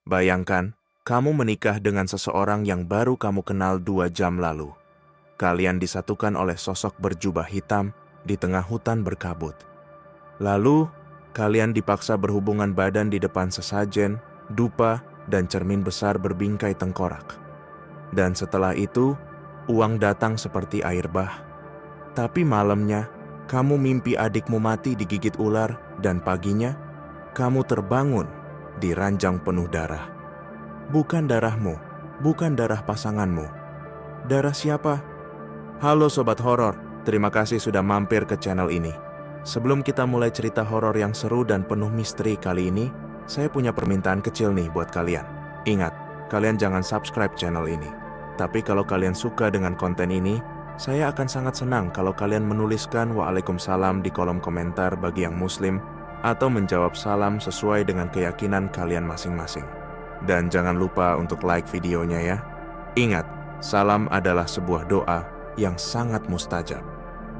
Bayangkan, kamu menikah dengan seseorang yang baru kamu kenal 2 jam lalu. Kalian disatukan oleh sosok berjubah hitam di tengah hutan berkabut. Lalu, kalian dipaksa berhubungan badan di depan sesajen, dupa, dan cermin besar berbingkai tengkorak. Dan setelah itu, uang datang seperti air bah. Tapi malamnya, kamu mimpi adikmu mati digigit ular, dan paginya, kamu terbangun di ranjang penuh darah. Bukan darahmu, bukan darah pasanganmu. Darah siapa? Halo Sobat Horor, terima kasih sudah mampir ke channel ini. Sebelum kita mulai cerita horor yang seru dan penuh misteri kali ini, saya punya permintaan kecil nih buat kalian. Ingat, kalian jangan subscribe channel ini. Tapi kalau kalian suka dengan konten ini, saya akan sangat senang kalau kalian menuliskan Waalaikumsalam di kolom komentar bagi yang muslim, atau menjawab salam sesuai dengan keyakinan kalian masing-masing. Dan jangan lupa untuk like videonya ya. Ingat, salam adalah sebuah doa yang sangat mustajab.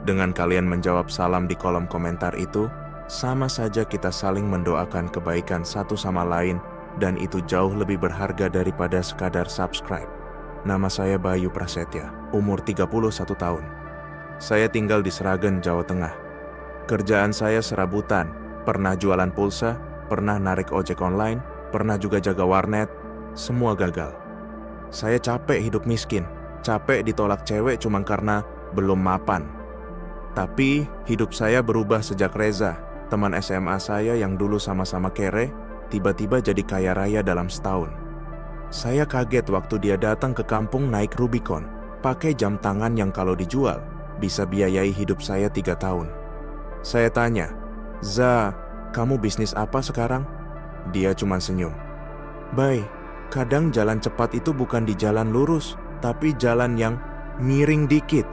Dengan kalian menjawab salam di kolom komentar itu, sama saja kita saling mendoakan kebaikan satu sama lain, dan itu jauh lebih berharga daripada sekadar subscribe. Nama saya Bayu Prasetya, umur 31 tahun. Saya tinggal di Sragen, Jawa Tengah. Kerjaan saya serabutan, pernah jualan pulsa, pernah narik ojek online, pernah juga jaga warnet, semua gagal. Saya capek hidup miskin, capek ditolak cewek cuma karena belum mapan. Tapi hidup saya berubah sejak Reza, teman SMA saya yang dulu sama-sama kere, tiba-tiba jadi kaya raya dalam setahun. Saya kaget waktu dia datang ke kampung naik Rubicon, pakai jam tangan yang kalau dijual, bisa biayai hidup saya 3 tahun. Saya tanya, "Za, kamu bisnis apa sekarang?" Dia cuma senyum. "Bay, kadang jalan cepat itu bukan di jalan lurus, tapi jalan yang miring dikit."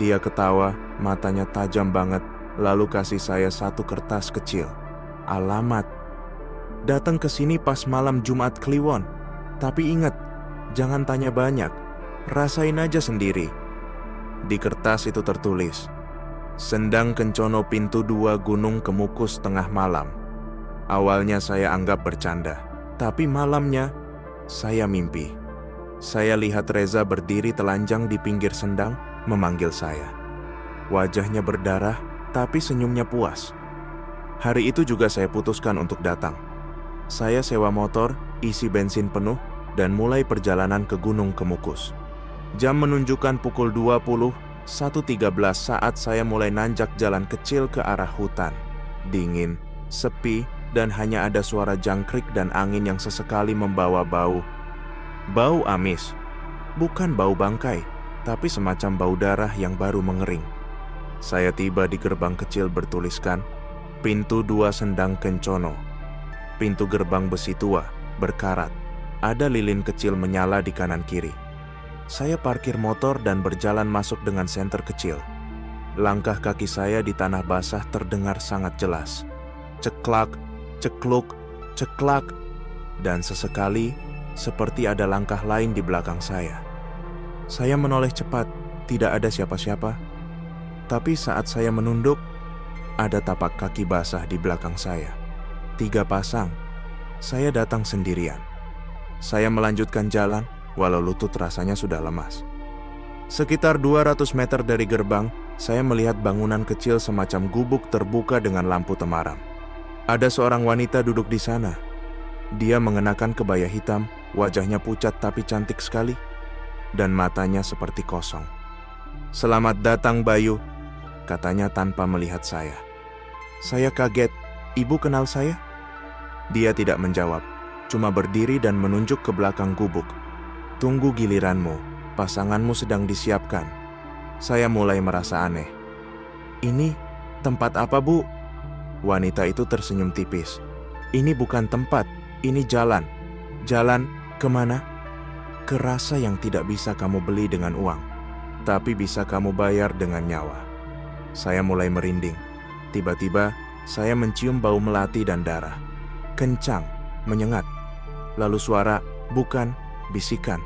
Dia ketawa, matanya tajam banget, lalu kasih saya satu kertas kecil. Alamat. "Datang ke sini pas malam Jumat Kliwon. Tapi ingat, jangan tanya banyak, rasain aja sendiri." Di kertas itu tertulis, "Sendang Kencono Pintu 2 Gunung Kemukus tengah malam." Awalnya saya anggap bercanda, tapi malamnya saya mimpi. Saya lihat Reza berdiri telanjang di pinggir sendang, memanggil saya. Wajahnya berdarah, tapi senyumnya puas. Hari itu juga saya putuskan untuk datang. Saya sewa motor, isi bensin penuh, dan mulai perjalanan ke Gunung Kemukus. Jam menunjukkan pukul 21.13 saat saya mulai nanjak jalan kecil ke arah hutan. Dingin, sepi, dan hanya ada suara jangkrik dan angin yang sesekali membawa bau amis. Bukan bau bangkai, tapi semacam bau darah yang baru mengering. Saya tiba di gerbang kecil bertuliskan, "Pintu 2 Sendang Kencono." Pintu gerbang besi tua, berkarat. Ada lilin kecil menyala di kanan kiri. Saya parkir motor dan berjalan masuk dengan senter kecil. Langkah kaki saya di tanah basah terdengar sangat jelas. Ceklak, cekluk, ceklak. Dan sesekali, seperti ada langkah lain di belakang saya. Saya menoleh cepat, tidak ada siapa-siapa. Tapi saat saya menunduk, ada tapak kaki basah di belakang saya. 3 pasang. Saya datang sendirian. Saya melanjutkan jalan, walau lutut rasanya sudah lemas. Sekitar 200 meter dari gerbang, saya melihat bangunan kecil semacam gubuk terbuka dengan lampu temaram. Ada seorang wanita duduk di sana. Dia mengenakan kebaya hitam, wajahnya pucat tapi cantik sekali, dan matanya seperti kosong. "Selamat datang, Bayu," katanya tanpa melihat saya. Saya kaget, "Ibu kenal saya?" Dia tidak menjawab, cuma berdiri dan menunjuk ke belakang gubuk. "Tunggu giliranmu, pasanganmu sedang disiapkan." Saya mulai merasa aneh. "Ini tempat apa, Bu?" Wanita itu tersenyum tipis. "Ini bukan tempat, ini jalan." "Jalan kemana?" "Ke rasa yang tidak bisa kamu beli dengan uang, tapi bisa kamu bayar dengan nyawa." Saya mulai merinding. Tiba-tiba, saya mencium bau melati dan darah. Kencang, menyengat. Lalu suara, bukan, bisikan,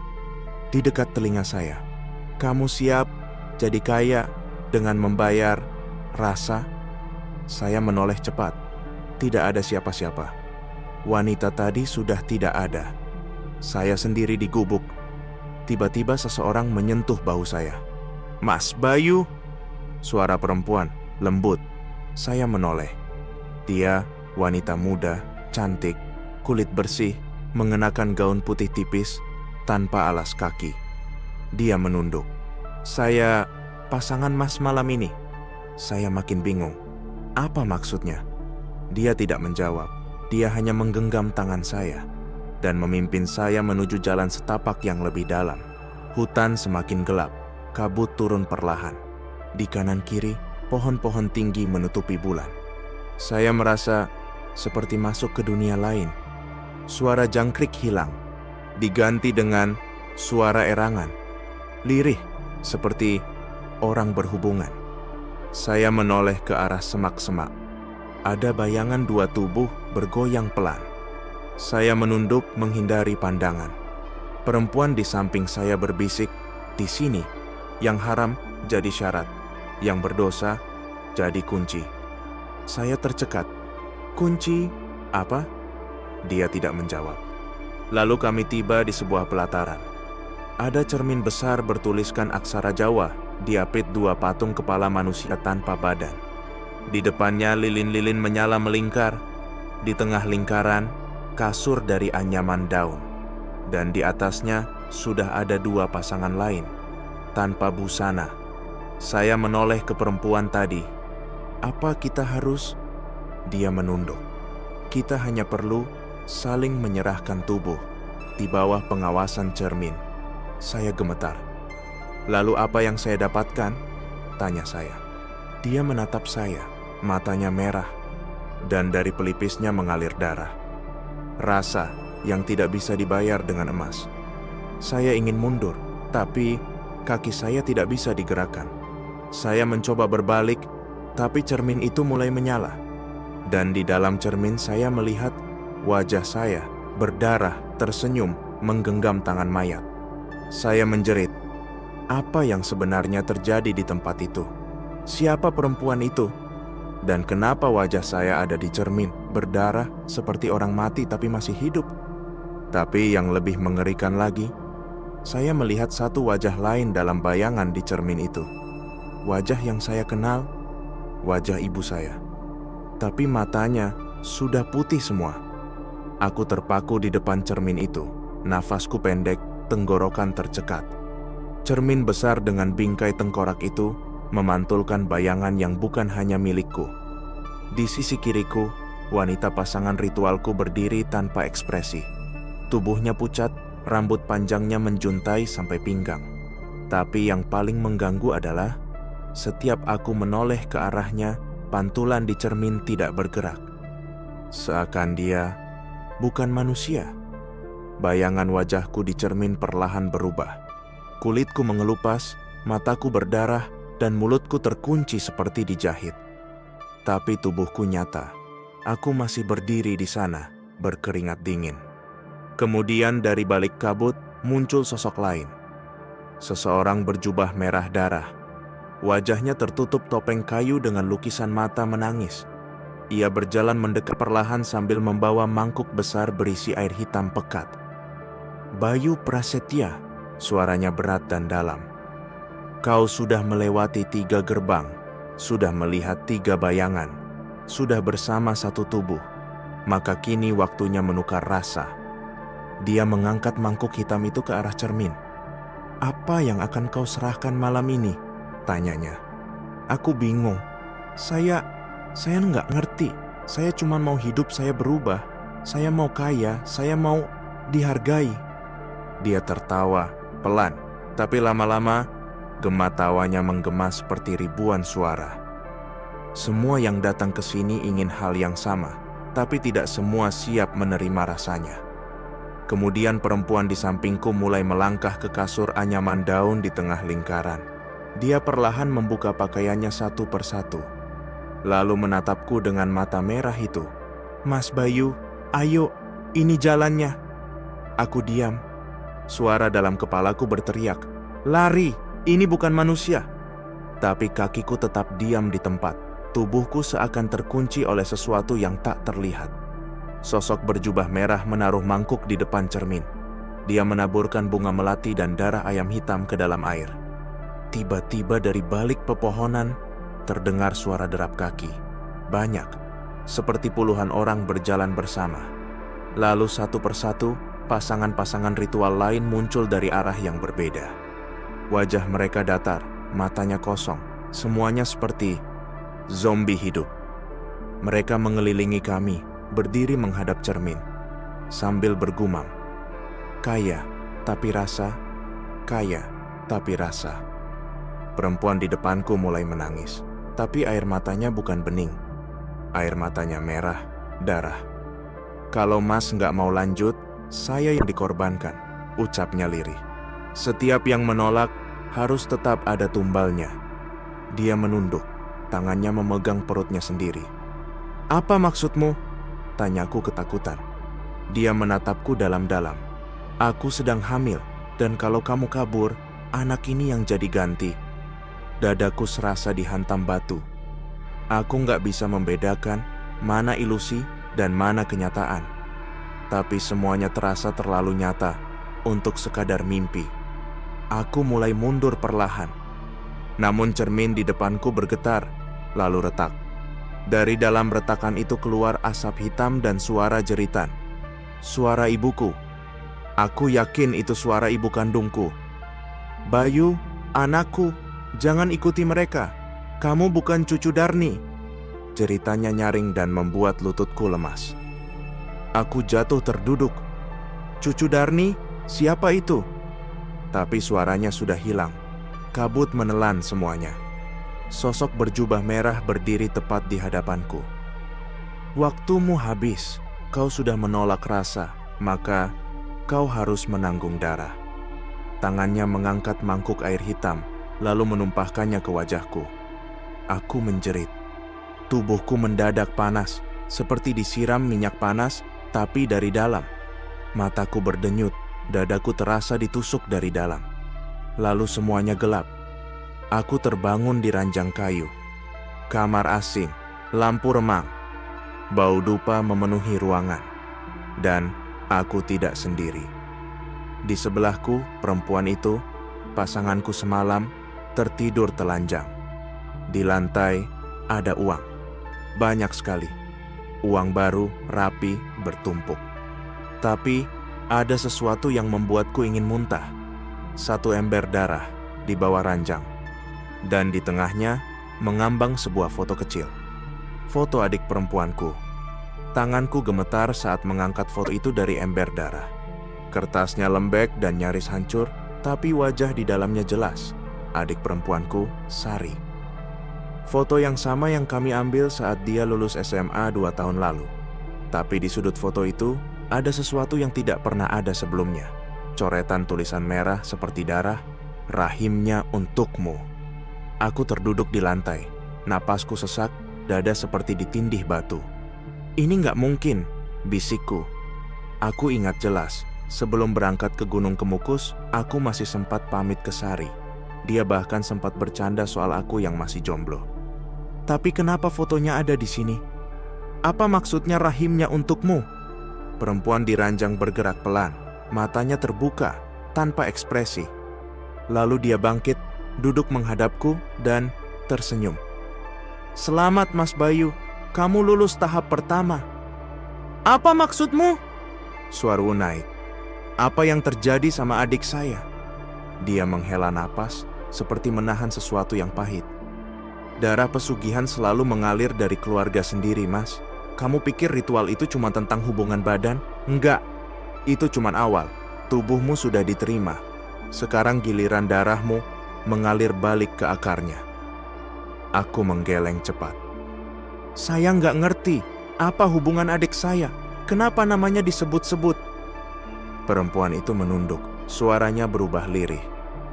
di dekat telinga saya. "Kamu siap jadi kaya dengan membayar rasa?" Saya menoleh cepat. Tidak ada siapa-siapa. Wanita tadi sudah tidak ada. Saya sendiri di gubuk. Tiba-tiba seseorang menyentuh bahu saya. "Mas Bayu!" Suara perempuan, lembut. Saya menoleh. Dia wanita muda, cantik, kulit bersih, mengenakan gaun putih tipis, tanpa alas kaki. Dia menunduk. "Saya pasangan Mas malam ini." Saya makin bingung. Apa maksudnya? Dia tidak menjawab. Dia hanya menggenggam tangan saya dan memimpin saya menuju jalan setapak yang lebih dalam. Hutan semakin gelap, kabut turun perlahan. Di kanan kiri, pohon-pohon tinggi menutupi bulan. Saya merasa seperti masuk ke dunia lain. Suara jangkrik hilang, diganti dengan suara erangan. Lirih, seperti orang berhubungan. Saya menoleh ke arah semak-semak. Ada bayangan dua tubuh bergoyang pelan. Saya menunduk menghindari pandangan. Perempuan di samping saya berbisik, "Di sini, yang haram jadi syarat, yang berdosa jadi kunci." Saya tercekat. "Kunci apa?" Dia tidak menjawab. Lalu kami tiba di sebuah pelataran. Ada cermin besar bertuliskan aksara Jawa, diapit dua patung kepala manusia tanpa badan. Di depannya lilin-lilin menyala melingkar. Di tengah lingkaran, kasur dari anyaman daun. Dan di atasnya sudah ada dua pasangan lain, tanpa busana. Saya menoleh ke perempuan tadi. "Apa kita harus?" Dia menunduk. "Kita hanya perlu saling menyerahkan tubuh di bawah pengawasan cermin." Saya gemetar. "Lalu apa yang saya dapatkan?" tanya saya. Dia menatap saya, matanya merah, dan dari pelipisnya mengalir darah. Rasa yang tidak bisa dibayar dengan emas. Saya ingin mundur, tapi kaki saya tidak bisa digerakkan. Saya mencoba berbalik, tapi cermin itu mulai menyala. Dan di dalam cermin saya melihat wajah saya berdarah, tersenyum, menggenggam tangan mayat. Saya menjerit. Apa yang sebenarnya terjadi di tempat itu? Siapa perempuan itu? Dan kenapa wajah saya ada di cermin, berdarah seperti orang mati tapi masih hidup? Tapi yang lebih mengerikan lagi, saya melihat satu wajah lain dalam bayangan di cermin itu. Wajah yang saya kenal, wajah ibu saya. Tapi matanya sudah putih semua. Aku terpaku di depan cermin itu, nafasku pendek, tenggorokan tercekat. Cermin besar dengan bingkai tengkorak itu memantulkan bayangan yang bukan hanya milikku. Di sisi kiriku, wanita pasangan ritualku berdiri tanpa ekspresi. Tubuhnya pucat, rambut panjangnya menjuntai sampai pinggang. Tapi yang paling mengganggu adalah setiap aku menoleh ke arahnya, pantulan di cermin tidak bergerak. Seakan dia bukan manusia. Bayangan wajahku di cermin perlahan berubah. Kulitku mengelupas, mataku berdarah, dan mulutku terkunci seperti dijahit. Tapi tubuhku nyata. Aku masih berdiri di sana, berkeringat dingin. Kemudian dari balik kabut muncul sosok lain. Seseorang berjubah merah darah. Wajahnya tertutup topeng kayu dengan lukisan mata menangis. Ia berjalan mendekat perlahan sambil membawa mangkuk besar berisi air hitam pekat. "Bayu Prasetya," suaranya berat dan dalam. "Kau sudah melewati 3 gerbang, sudah melihat 3 bayangan, sudah bersama satu tubuh. Maka kini waktunya menukar rasa." Dia mengangkat mangkuk hitam itu ke arah cermin. "Apa yang akan kau serahkan malam ini?" tanyanya. Aku bingung. Saya nggak ngerti. Saya cuma mau hidup saya berubah. Saya mau kaya, saya mau dihargai. Dia tertawa, pelan. Tapi lama-lama, gema tawanya menggema seperti ribuan suara. Semua yang datang ke sini ingin hal yang sama, tapi tidak semua siap menerima rasanya. Kemudian perempuan di sampingku mulai melangkah ke kasur anyaman daun di tengah lingkaran. Dia perlahan membuka pakaiannya satu persatu. Lalu menatapku dengan mata merah itu. "Mas Bayu, ayo, ini jalannya." Aku diam. Suara dalam kepalaku berteriak, "Lari, ini bukan manusia." Tapi kakiku tetap diam di tempat. Tubuhku seakan terkunci oleh sesuatu yang tak terlihat. Sosok berjubah merah menaruh mangkuk di depan cermin. Dia menaburkan bunga melati dan darah ayam hitam ke dalam air. Tiba-tiba dari balik pepohonan, terdengar suara derap kaki. Banyak, seperti puluhan orang berjalan bersama. Lalu satu persatu, pasangan-pasangan ritual lain muncul dari arah yang berbeda. Wajah mereka datar, matanya kosong, semuanya seperti zombie hidup. Mereka mengelilingi kami, berdiri menghadap cermin, sambil bergumam, "Kaya, tapi rasa, kaya, tapi rasa." Perempuan di depanku mulai menangis, tapi air matanya bukan bening. Air matanya merah, darah. "Kalau Mas nggak mau lanjut, saya yang dikorbankan," ucapnya lirih. "Setiap yang menolak harus tetap ada tumbalnya." Dia menunduk, tangannya memegang perutnya sendiri. "Apa maksudmu?" tanyaku ketakutan. Dia menatapku dalam-dalam. "Aku sedang hamil, dan kalau kamu kabur, anak ini yang jadi ganti." Dadaku serasa dihantam batu. Aku nggak bisa membedakan mana ilusi dan mana kenyataan. Tapi semuanya terasa terlalu nyata untuk sekadar mimpi. Aku mulai mundur perlahan. Namun cermin di depanku bergetar, lalu retak. Dari dalam retakan itu keluar asap hitam dan suara jeritan. Suara ibuku. Aku yakin itu suara ibu kandungku. "Bayu, anakku, jangan ikuti mereka. Kamu bukan cucu Darni." Jeritanya nyaring dan membuat lututku lemas. Aku jatuh terduduk. "Cucu Darni? Siapa itu?" Tapi suaranya sudah hilang. Kabut menelan semuanya. Sosok berjubah merah berdiri tepat di hadapanku. "Waktumu habis. Kau sudah menolak rasa, maka kau harus menanggung darah." Tangannya mengangkat mangkuk air hitam, lalu menumpahkannya ke wajahku. Aku menjerit. Tubuhku mendadak panas, seperti disiram minyak panas, tapi dari dalam. Mataku berdenyut, dadaku terasa ditusuk dari dalam. Lalu semuanya gelap. Aku terbangun di ranjang kayu. Kamar asing, lampu remang. Bau dupa memenuhi ruangan. Dan aku tidak sendiri. Di sebelahku, perempuan itu, pasanganku semalam, tertidur telanjang. Di lantai ada uang. Banyak sekali. Uang baru, rapi, bertumpuk. Tapi ada sesuatu yang membuatku ingin muntah. Satu ember darah di bawah ranjang. Dan di tengahnya mengambang sebuah foto kecil. Foto adik perempuanku. Tanganku gemetar saat mengangkat foto itu dari ember darah. Kertasnya lembek dan nyaris hancur, tapi wajah di dalamnya jelas. Adik perempuanku, Sari. Foto yang sama yang kami ambil saat dia lulus SMA 2 tahun lalu. Tapi di sudut foto itu, ada sesuatu yang tidak pernah ada sebelumnya. Coretan tulisan merah seperti darah, "Rahimnya untukmu." Aku terduduk di lantai. Napasku sesak, dada seperti ditindih batu. "Ini nggak mungkin," bisikku. Aku ingat jelas, sebelum berangkat ke Gunung Kemukus, aku masih sempat pamit ke Sari. Dia bahkan sempat bercanda soal aku yang masih jomblo. "Tapi kenapa fotonya ada di sini? Apa maksudnya rahimnya untukmu?" Perempuan di ranjang bergerak pelan, matanya terbuka, tanpa ekspresi. Lalu dia bangkit, duduk menghadapku, dan tersenyum. "Selamat Mas Bayu, kamu lulus tahap pertama." "Apa maksudmu?" Suaraku naik. "Apa yang terjadi sama adik saya?" Dia menghela napas, seperti menahan sesuatu yang pahit. "Darah pesugihan selalu mengalir dari keluarga sendiri, Mas. Kamu pikir ritual itu cuma tentang hubungan badan? Enggak. Itu cuma awal. Tubuhmu sudah diterima. Sekarang giliran darahmu mengalir balik ke akarnya." Aku menggeleng cepat. "Saya nggak ngerti. Apa hubungan adik saya? Kenapa namanya disebut-sebut?" Perempuan itu menunduk. Suaranya berubah lirih.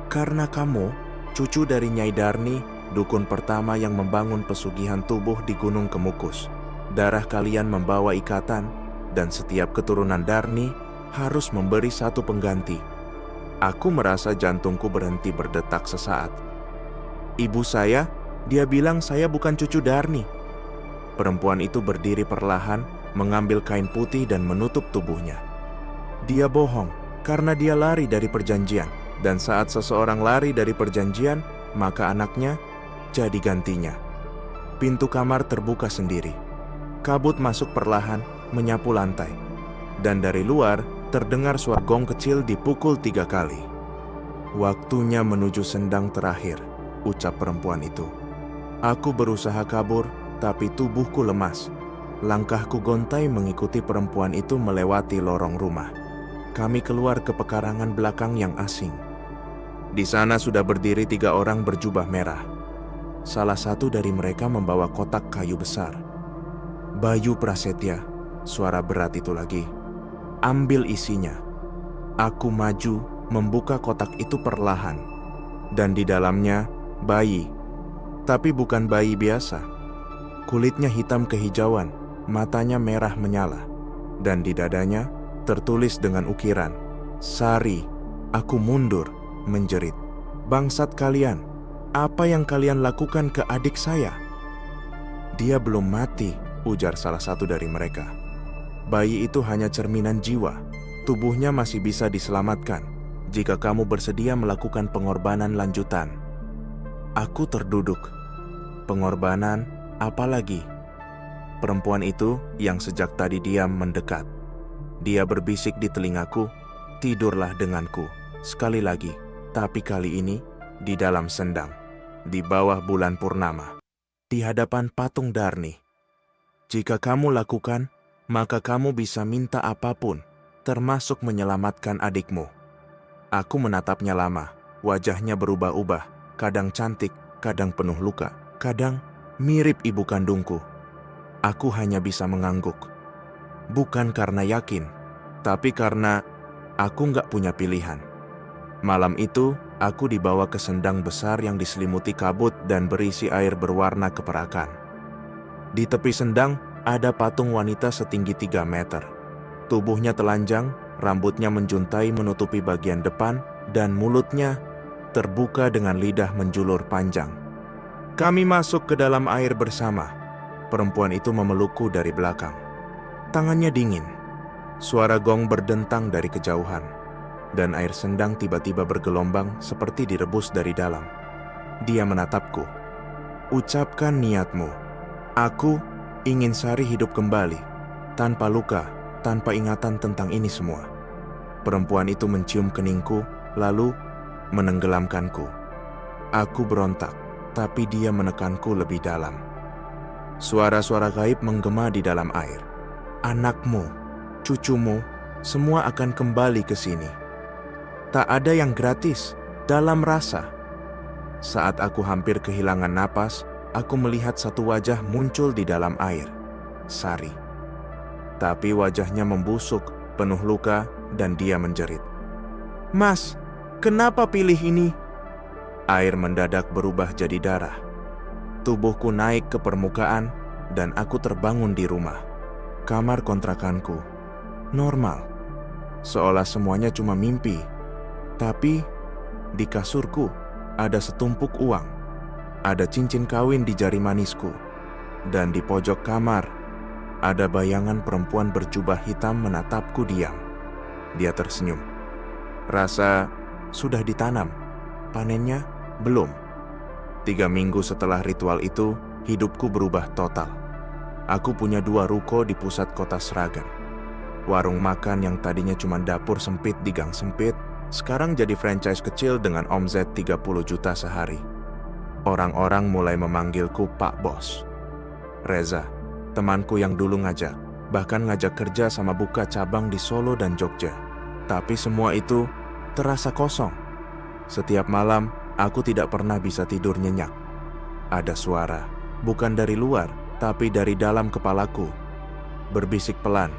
"Karena kamu, cucu dari Nyai Darni, dukun pertama yang membangun pesugihan tubuh di Gunung Kemukus. Darah kalian membawa ikatan, dan setiap keturunan Darni harus memberi satu pengganti." Aku merasa jantungku berhenti berdetak sesaat. "Ibu saya, dia bilang saya bukan cucu Darni." Perempuan itu berdiri perlahan, mengambil kain putih dan menutup tubuhnya. Dia bohong karena dia lari dari perjanjian, dan saat seseorang lari dari perjanjian, maka anaknya jadi gantinya. Pintu kamar terbuka sendiri. Kabut masuk perlahan, menyapu lantai. Dan dari luar, terdengar suara gong kecil dipukul 3 kali. "Waktunya menuju sendang terakhir," ucap perempuan itu. Aku berusaha kabur, tapi tubuhku lemas. Langkahku gontai mengikuti perempuan itu melewati lorong rumah. Kami keluar ke pekarangan belakang yang asing. Di sana sudah berdiri 3 orang berjubah merah. Salah satu dari mereka membawa kotak kayu besar. "Bayu Prasetya," suara berat itu lagi. "Ambil isinya." Aku maju, membuka kotak itu perlahan. Dan di dalamnya, bayi. Tapi bukan bayi biasa. Kulitnya hitam kehijauan, matanya merah menyala. Dan di dadanya, tertulis dengan ukiran, "Sari." Aku mundur, menjerit, "Bangsat kalian, apa yang kalian lakukan ke adik saya?" "Dia belum mati," ujar salah satu dari mereka. "Bayi itu hanya cerminan jiwa. Tubuhnya masih bisa diselamatkan jika kamu bersedia melakukan pengorbanan lanjutan." Aku terduduk. Pengorbanan apa lagi? Perempuan itu yang sejak tadi diam mendekat. Dia berbisik di telingaku, "Tidurlah denganku sekali lagi, tapi kali ini di dalam sendang, di bawah bulan purnama, di hadapan patung Darni. Jika kamu lakukan, maka kamu bisa minta apapun, termasuk menyelamatkan adikmu." Aku menatapnya lama. Wajahnya berubah-ubah, kadang cantik, kadang penuh luka, kadang mirip ibu kandungku. Aku hanya bisa mengangguk. Bukan karena yakin, tapi karena aku nggak punya pilihan. Malam itu, aku dibawa ke sendang besar yang diselimuti kabut dan berisi air berwarna keperakan. Di tepi sendang, ada patung wanita setinggi 3 meter. Tubuhnya telanjang, rambutnya menjuntai menutupi bagian depan, dan mulutnya terbuka dengan lidah menjulur panjang. Kami masuk ke dalam air bersama. Perempuan itu memelukku dari belakang. Tangannya dingin. Suara gong berdentang dari kejauhan, dan air sendang tiba-tiba bergelombang seperti direbus dari dalam. Dia menatapku. "Ucapkan niatmu. Aku ingin Sari hidup kembali, tanpa luka, tanpa ingatan tentang ini semua." Perempuan itu mencium keningku, lalu menenggelamkanku. Aku berontak, tapi dia menekanku lebih dalam. Suara-suara gaib menggema di dalam air. "Anakmu, cucumu, semua akan kembali ke sini. Tak ada yang gratis, dalam rasa." Saat aku hampir kehilangan napas, aku melihat satu wajah muncul di dalam air. Sari. Tapi wajahnya membusuk, penuh luka, dan dia menjerit. "Mas, kenapa pilih ini?" Air mendadak berubah jadi darah. Tubuhku naik ke permukaan, dan aku terbangun di rumah. Kamar kontrakanku. Normal. Seolah semuanya cuma mimpi. Tapi, di kasurku, ada setumpuk uang. Ada cincin kawin di jari manisku. Dan di pojok kamar, ada bayangan perempuan berjubah hitam menatapku diam. Dia tersenyum. Rasa sudah ditanam. Panennya belum. 3 minggu setelah ritual itu, hidupku berubah total. Aku punya 2 ruko di pusat kota Sragen. Warung makan yang tadinya cuma dapur sempit di gang sempit, sekarang jadi franchise kecil dengan omset 30 juta sehari. Orang-orang mulai memanggilku Pak Bos. Reza, temanku yang dulu bahkan ngajak kerja sama buka cabang di Solo dan Jogja. Tapi semua itu terasa kosong. Setiap malam, aku tidak pernah bisa tidur nyenyak. Ada suara, bukan dari luar, tapi dari dalam kepalaku. Berbisik pelan,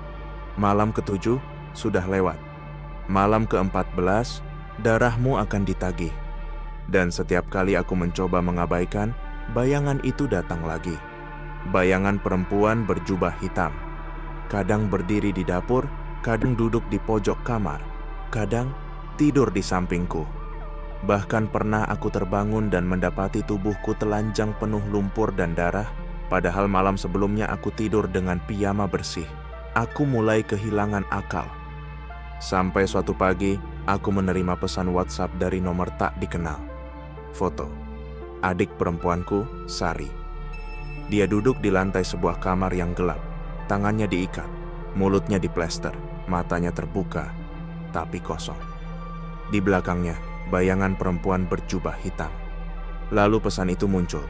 malam ke-7 sudah lewat. Malam ke-14, darahmu akan ditagih. Dan setiap kali aku mencoba mengabaikan, bayangan itu datang lagi. Bayangan perempuan berjubah hitam. Kadang berdiri di dapur, kadang duduk di pojok kamar, kadang tidur di sampingku. Bahkan pernah aku terbangun dan mendapati tubuhku telanjang penuh lumpur dan darah, padahal malam sebelumnya aku tidur dengan piyama bersih. aku mulai kehilangan akal. Sampai suatu pagi, aku menerima pesan WhatsApp dari nomor tak dikenal. Foto adik perempuanku, Sari. Dia duduk di lantai sebuah kamar yang gelap. Tangannya diikat, mulutnya diplester, matanya terbuka, tapi kosong. Di belakangnya, bayangan perempuan berjubah hitam. Lalu pesan itu muncul.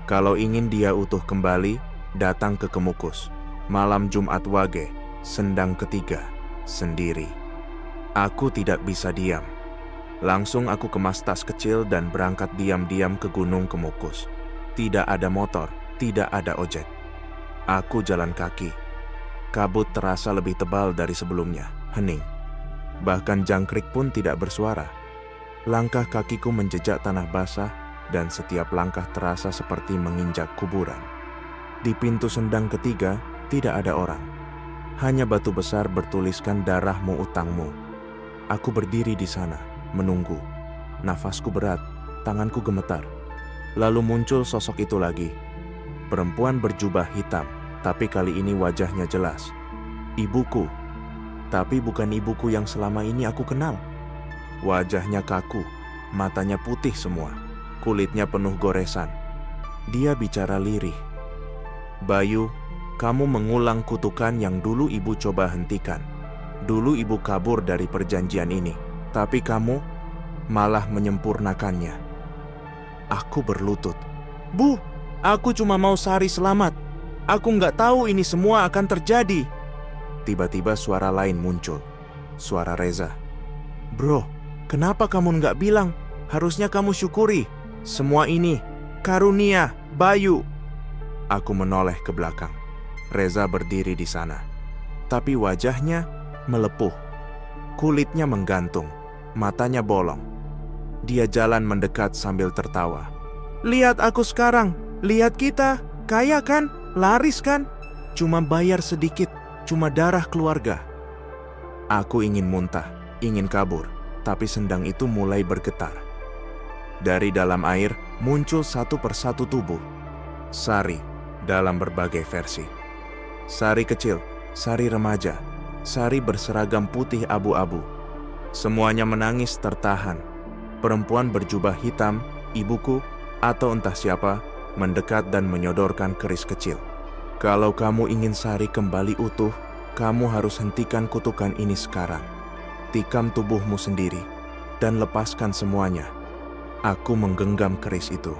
Kalau ingin dia utuh kembali, datang ke Kemukus. Malam Jumat Wage, sendang ketiga, sendiri. Aku tidak bisa diam. Langsung aku kemas tas kecil dan berangkat diam-diam ke Gunung Kemukus. Tidak ada motor, tidak ada ojek. Aku jalan kaki. Kabut terasa lebih tebal dari sebelumnya, hening. Bahkan jangkrik pun tidak bersuara. Langkah kakiku menjejak tanah basah dan setiap langkah terasa seperti menginjak kuburan. Di pintu sendang ketiga, tidak ada orang. Hanya batu besar bertuliskan darahmu utangmu. Aku berdiri di sana, menunggu. Nafasku berat, tanganku gemetar. Lalu muncul sosok itu lagi. Perempuan berjubah hitam, tapi kali ini wajahnya jelas. Ibuku, tapi bukan ibuku yang selama ini aku kenal. Wajahnya kaku, matanya putih semua, kulitnya penuh goresan. Dia bicara lirih. Bayu, kamu mengulang kutukan yang dulu ibu coba hentikan. Dulu ibu kabur dari perjanjian ini, tapi kamu malah menyempurnakannya. Aku berlutut. Bu, aku cuma mau Sari selamat. Aku nggak tahu ini semua akan terjadi. Tiba-tiba suara lain muncul. Suara Reza. Bro, kenapa kamu nggak bilang? Harusnya kamu syukuri. Semua ini karunia Bayu. Aku menoleh ke belakang. Reza berdiri di sana. Tapi wajahnya melepuh. Kulitnya menggantung. Matanya bolong. Dia jalan mendekat sambil tertawa. Lihat aku sekarang. Lihat kita. Kaya kan? Laris kan? Cuma bayar sedikit. Cuma darah keluarga. Aku ingin muntah. Ingin kabur. Tapi sendang itu mulai bergetar. Dari dalam air muncul satu persatu tubuh. Sari dalam berbagai versi. Sari kecil, Sari remaja, Sari berseragam putih abu-abu. Semuanya menangis tertahan. Perempuan berjubah hitam, ibuku, atau entah siapa, mendekat dan menyodorkan keris kecil. Kalau kamu ingin Sari kembali utuh, kamu harus hentikan kutukan ini sekarang. Tikam tubuhmu sendiri, dan lepaskan semuanya. Aku menggenggam keris itu.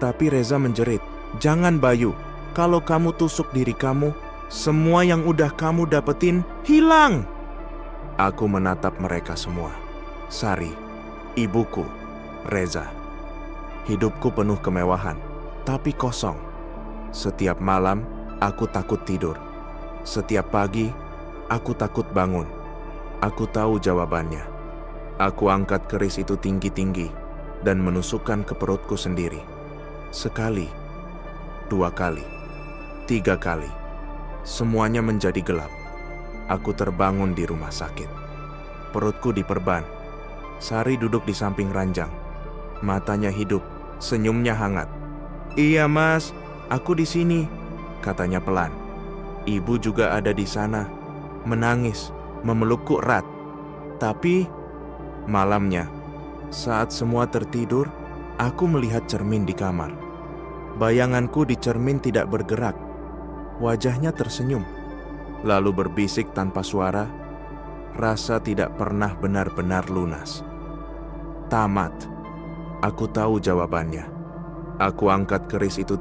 Tapi Reza menjerit, jangan Bayu, kalau kamu tusuk diri kamu, semua yang udah kamu dapetin hilang. Aku menatap mereka semua. Sari, ibuku, Reza. Hidupku penuh kemewahan, tapi kosong. Setiap malam, aku takut tidur. Setiap pagi, aku takut bangun. Aku tahu jawabannya. Aku angkat keris itu tinggi-tinggi dan menusukkan ke perutku sendiri. Sekali, 2 kali, 3 kali. Semuanya menjadi gelap. Aku terbangun di rumah sakit. Perutku diperban. Sari duduk di samping ranjang. Matanya hidup, senyumnya hangat. Iya mas, aku di sini, katanya pelan. Ibu juga ada di sana, menangis, memelukku erat. Tapi malamnya, saat semua tertidur, aku melihat cermin di kamar. Bayanganku di cermin tidak bergerak. Wajahnya tersenyum, lalu berbisik tanpa suara, rasa tidak pernah benar-benar lunas. Tamat. Aku tahu jawabannya. Aku angkat keris itu